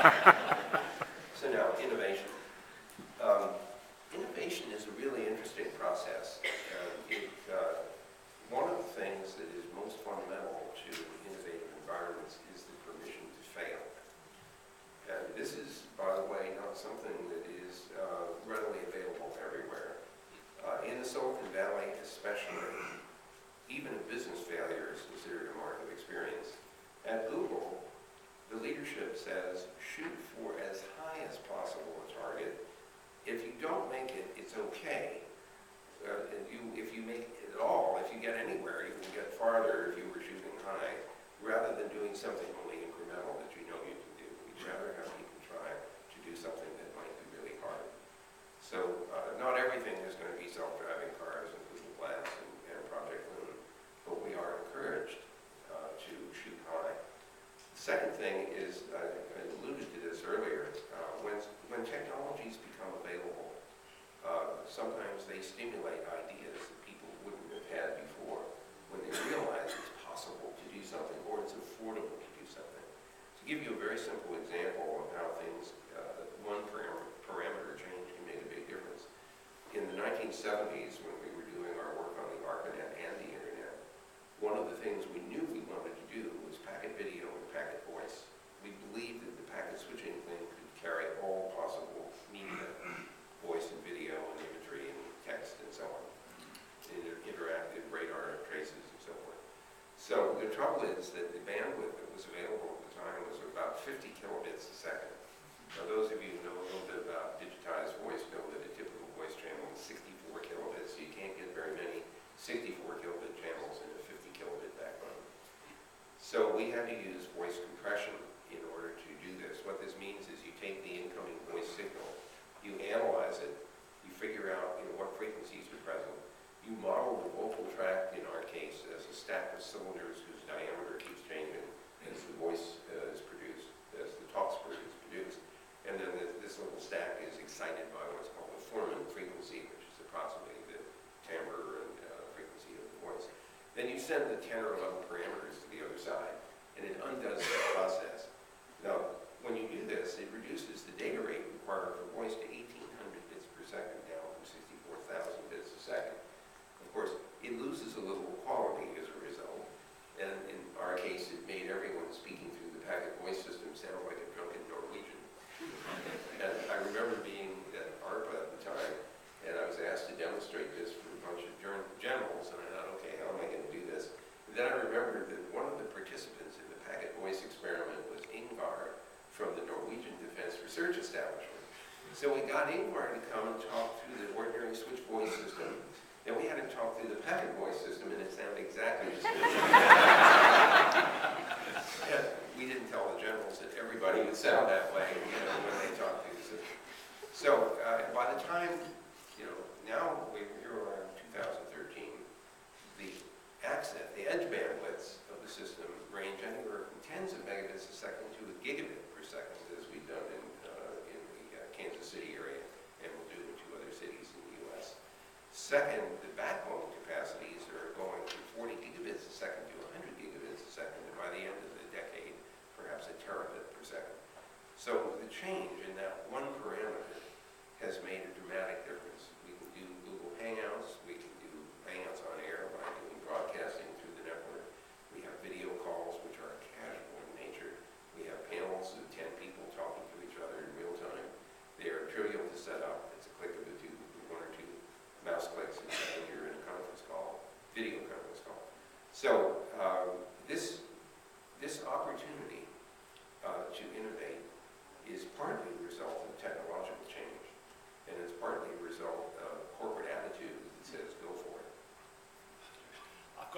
So now, innovation. Innovation is a really interesting process. One of the things that is most fundamental to innovative environments is the permission to fail. And this is, by the way, not something that is readily available everywhere. In the Silicon Valley especially, even a business failure is considered a mark of experience. At Google, the leadership says, shoot for as high as possible a target. If you don't make it, it's okay. If you make it at all, if you get anywhere, you can get farther if you were shooting high, rather than doing something only incremental that you know you can do. We'd rather have people try to do something that might be really hard. So not everything is going to be self-driving cars and Google Glass and Project Loon, but we are encouraged to shoot high. The second thing is, I alluded to this earlier, when technologies become available, sometimes they stimulate ideas that people wouldn't have had before when they realize it's possible to do something or it's affordable to do something. To give you a very simple example of how things, one parameter change can make a big difference. In the 1970s, when we were doing our work on the ARPANET and the Internet, one of the things we knew we wanted to do was packet video and packet voice. We believed that the packet switching thing could carry all possible media, voice and video and imagery and text and so on, interactive radar traces and so forth. So the trouble is that the bandwidth that was available at the time was about 50 kilobits a second. Now those of you who know a little bit about digitized voice know that a typical voice channel is 64 kilobits, so you can't get very many 64 kilobit channels in a 50 kilobit backbone. So we had to use voice compression in order to do this. What this means is you take the incoming voice signal, you analyze it, you figure out what frequencies are present, you model the vocal tract, in our case, as a stack of cylinders whose diameter keeps changing as the voice is produced, as the talk spurt is produced. And then this little stack is excited by what's called the Foreman frequency, which is approximately the timbre and frequency of the voice. Then you send the 10 or 11 parameters to the other side, and it undoes the process. Now, when you do this, it reduces the data rate required for voice to 1,800 bits per second, down from 64,000 bits a second. Of course, it loses a little quality as a result, and in our case, it made everyone speaking through the packet voice system sound like a drunken Norwegian. And I remember being at ARPA at the time, and I was asked to demonstrate this for a bunch of generals, and I thought, okay, how am I going to do this? And then I remembered that one of the participants in the packet voice experiment was Ingvar from the Norwegian Defense Research Establishment. So we got Ingvar to come and talk through the ordinary switch voice system, and we had him talk through the packet voice system, and it sounded exactly the same. And we didn't tell the generals that everybody would sound that way, when they talked through the system. So by the time, now we're around 2013, the edge bandwidths of the system range anywhere from tens of megabits a second to a gigabit per second, as we've done in the Kansas City area, and we'll do in 2 other cities in the U.S. Second, the backbone capacities are going from 40 gigabits a second to 100 gigabits a second, and by the end of the decade, perhaps a terabit per second. So the change in that one parameter has made a